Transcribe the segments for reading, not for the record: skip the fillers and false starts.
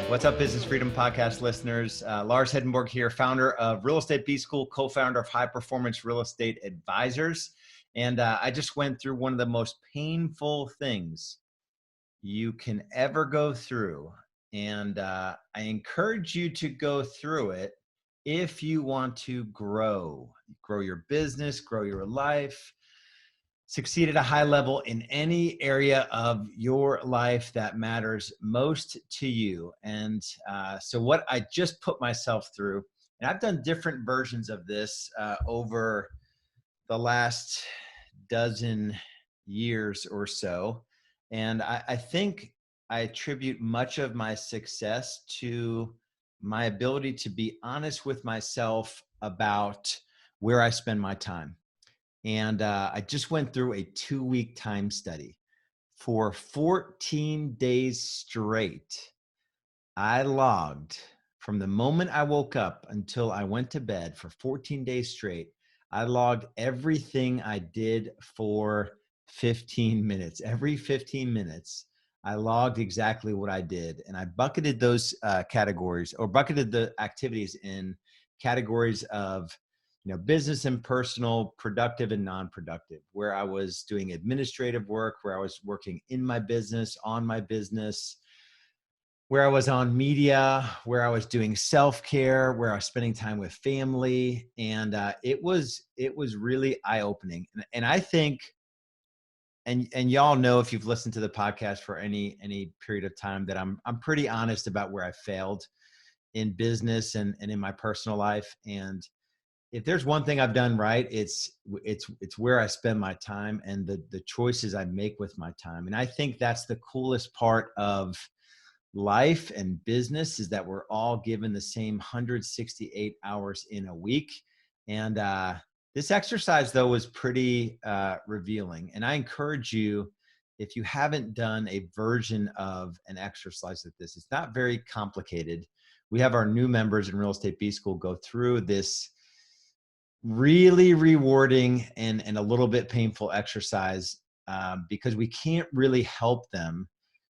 What's up, Business Freedom Podcast listeners? Lars Hedenborg here, founder of Real Estate B School, co-founder of High Performance Real Estate Advisors. And I just went through one of the most painful things you can ever go through. And I encourage you to go through it if you want to grow your business, grow your life, succeed at a high level in any area of your life that matters most to you. And so what I just put myself through, and I've done different versions of this over the last dozen years or so. And I think I attribute much of my success to my ability to be honest with myself about where I spend my time. And I just went through a 2-week time study. For 14 days straight, I logged from the moment I woke up until I went to bed for 14 days straight. I logged everything I did for 15 minutes. Every 15 minutes, I logged exactly what I did. And I bucketed those categories, or bucketed the activities in categories of business and personal, productive and non-productive, where I was doing administrative work, where I was working in my business, on my business, where I was on media, where I was doing self-care, where I was spending time with family. And it was really eye-opening. And I think, and y'all know, if you've listened to the podcast for any period of time, that I'm pretty honest about where I failed in business and in my personal life. And if there's one thing I've done right, it's where I spend my time and the choices I make with my time. And I think that's the coolest part of life and business, is that we're all given the same 168 hours in a week. And this exercise, though, was pretty revealing. And I encourage you, if you haven't done a version of an exercise like this, it's not very complicated. We have our new members in Real Estate B School go through this really rewarding and a little bit painful exercise, because we can't really help them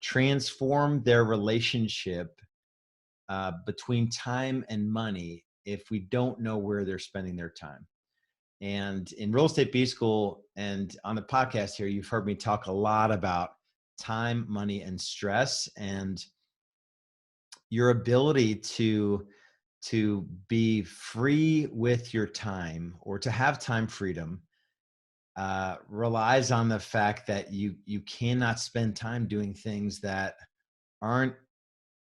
transform their relationship between time and money if we don't know where they're spending their time. And in Real Estate B School and on the podcast here, you've heard me talk a lot about time, money, and stress, and your ability to be free with your time, or to have time freedom, relies on the fact that you cannot spend time doing things that aren't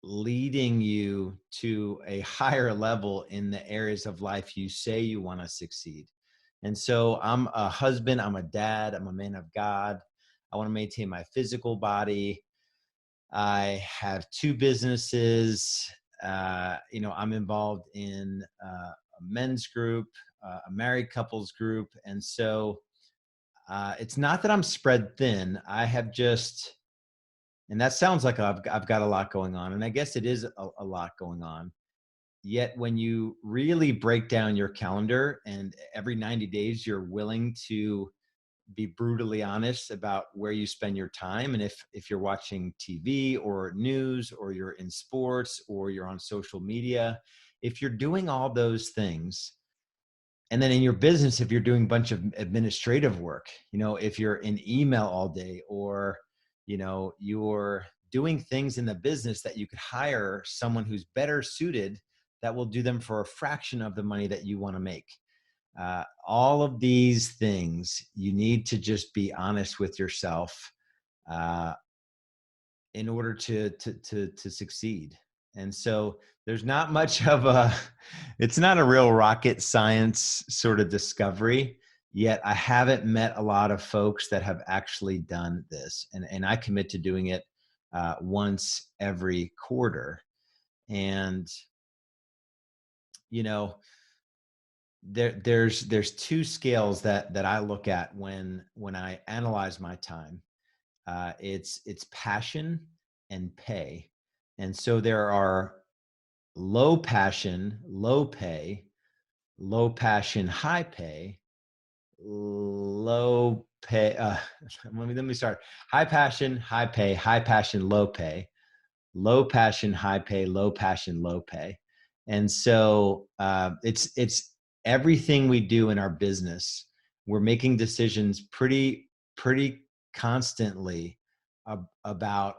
leading you to a higher level in the areas of life you say you want to succeed. And so I'm a husband, I'm a dad, I'm a man of God. I want to maintain my physical body. I have 2 businesses. I'm involved in a men's group, a married couples group. And so it's not that I'm spread thin. I have just, and that sounds like I've got a lot going on. And I guess it is a lot going on. Yet when you really break down your calendar, and every 90 days you're willing to be brutally honest about where you spend your time, and if you're watching TV or news, or you're in sports, or you're on social media, if you're doing all those things, and then in your business, if you're doing a bunch of administrative work, if you're in email all day, or you're doing things in the business that you could hire someone who's better suited, that will do them for a fraction of the money that you want to make. All of these things, you need to just be honest with yourself in order to succeed. And so there's not much of it's not a real rocket science sort of discovery, yet I haven't met a lot of folks that have actually done this. And I commit to doing it once every quarter. And, there's 2 scales that I look at when I analyze my time. It's passion and pay. And so there are low passion, low pay, low passion, high pay, low pay. Let me start. High passion, high pay, high passion, low pay, low passion, high pay, low passion, low pay. And so it's everything we do in our business. We're making decisions pretty constantly about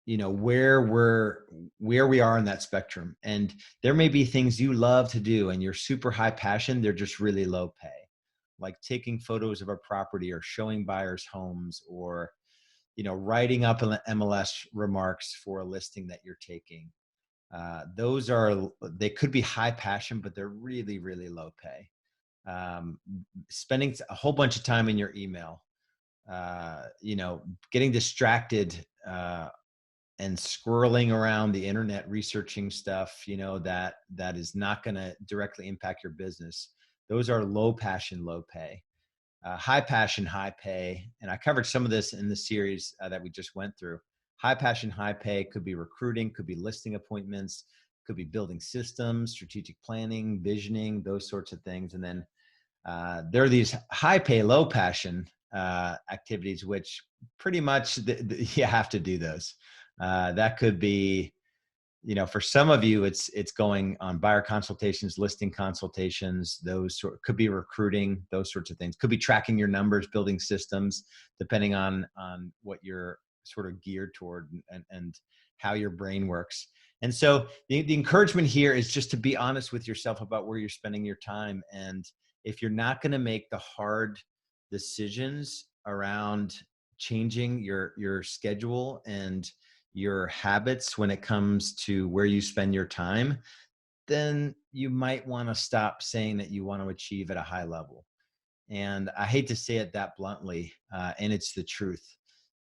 where we are in that spectrum. And there may be things you love to do and you're super high passion, they're just really low pay, like taking photos of a property or showing buyers homes, or writing up MLS remarks for a listing that you're taking. They could be high passion, but they're really, really low pay. Spending a whole bunch of time in your email, getting distracted and squirreling around the internet, researching stuff, that is not going to directly impact your business. Those are low passion, low pay. High passion, high pay. And I covered some of this in the series that we just went through. High passion, high pay could be recruiting, could be listing appointments, could be building systems, strategic planning, visioning, those sorts of things. And then there are these high pay, low passion activities, which pretty much you have to do those. That could be, for some of you, it's going on buyer consultations, listing consultations, could be recruiting, those sorts of things. Could be tracking your numbers, building systems, depending on what you're sort of geared toward and how your brain works. And so the encouragement here is just to be honest with yourself about where you're spending your time. And if you're not going to make the hard decisions around changing your schedule and your habits when it comes to where you spend your time, then you might want to stop saying that you want to achieve at a high level. And I hate to say it that bluntly, and it's the truth.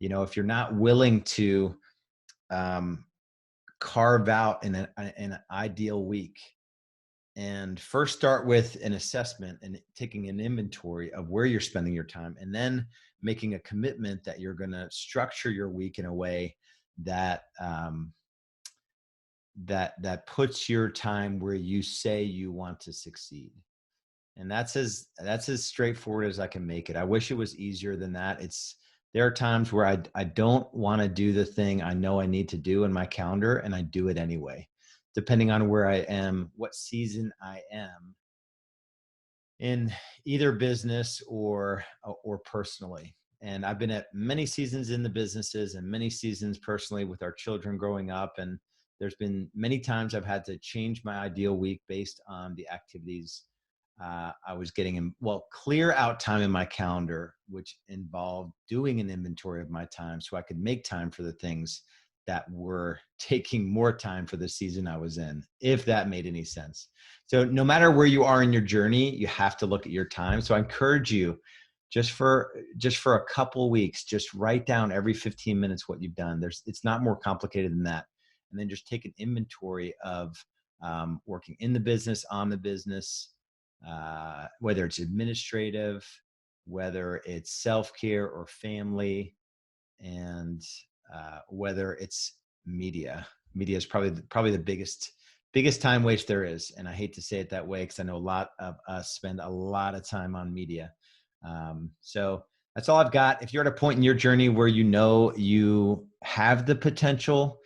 If you're not willing to carve out an ideal week and first start with an assessment and taking an inventory of where you're spending your time, and then making a commitment that you're going to structure your week in a way that that puts your time where you say you want to succeed. And that's as straightforward as I can make it. I wish it was easier than that. There are times where I don't want to do the thing I know I need to do in my calendar, and I do it anyway, depending on where I am, what season I am in, either business or personally. And I've been at many seasons in the businesses and many seasons personally with our children growing up. And there's been many times I've had to change my ideal week based on the activities I was getting in. Well, clear out time in my calendar, which involved doing an inventory of my time so I could make time for the things that were taking more time for the season I was in, if that made any sense. So no matter where you are in your journey, you have to look at your time. So I encourage you, just for a couple weeks, just write down every 15 minutes what you've done. It's not more complicated than that. And then just take an inventory of working in the business, on the business, whether it's administrative, whether it's self-care or family, and whether it's media. Media is probably the biggest time waste there is. And I hate to say it that way, because I know a lot of us spend a lot of time on media. So that's all I've got. If you're at a point in your journey where you have the potential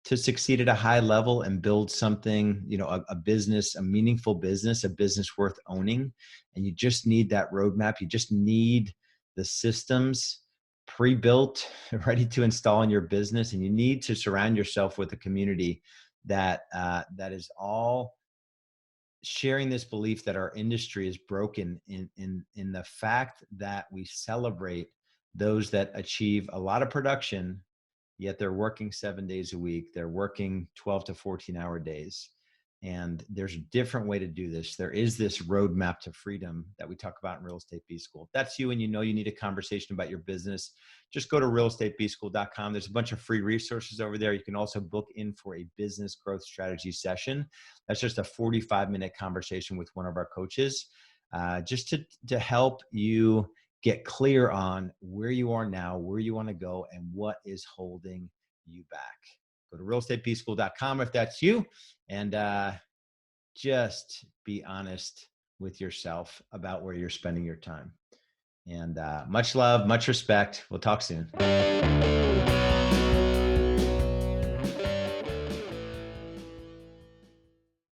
to succeed at a high level and build something, a business, a meaningful business, a business worth owning, and you just need that roadmap, you just need the systems pre-built, ready to install in your business, and you need to surround yourself with a community that is all sharing this belief that our industry is broken in the fact that we celebrate those that achieve a lot of production, yet they're working 7 days a week. They're working 12 to 14-hour days. And there's a different way to do this. There is this roadmap to freedom that we talk about in Real Estate B School. If that's you and you need a conversation about your business, just go to realestatebschool.com. There's a bunch of free resources over there. You can also book in for a business growth strategy session. That's just a 45-minute conversation with one of our coaches, just to help you get clear on where you are now, where you want to go, and what is holding you back. Go to realestatebschool.com if that's you, and just be honest with yourself about where you're spending your time. And much love, much respect. We'll talk soon.